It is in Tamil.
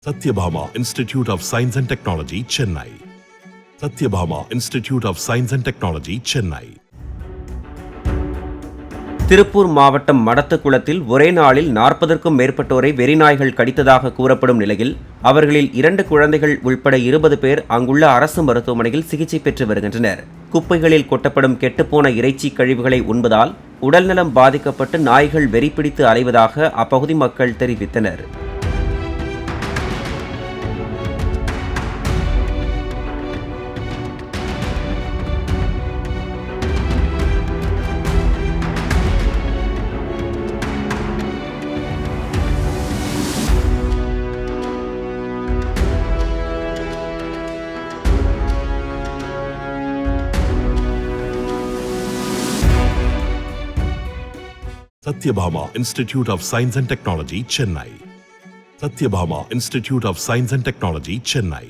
Satyabhama Institute of Science and Technology, Chennai. Satyabhama Institute of Science and Technology, Chennai. Tiruppur மாவட்டம் மடத்துக்குளத்தில் ஒரே நாளில் 40க்கும் மேற்பட்டோரை வெறிநாய்கள் கடித்ததாக கூறப்படும் நிலையில் அவர்களில் 2 குழந்தைகள் உள்பட 20 பேர் அங்குள்ள அரசு மருத்துவமனையில் சிகிச்சை பெற்று வருகின்றனர். குப்பைகளில் கொட்டப்படும் கெட்டுப்போன இறைச்சி கழிவுகளை உண்பதால் உடல்நலம் பாதிக்கப்பட்டு நாய்கள் வெறிப்பிடித்து அலைவதாக அப்பகுதி மக்கள் தெரிவித்தனர். Satyabhama Institute of Science and Technology, Chennai. Satyabhama Institute of Science and Technology, Chennai.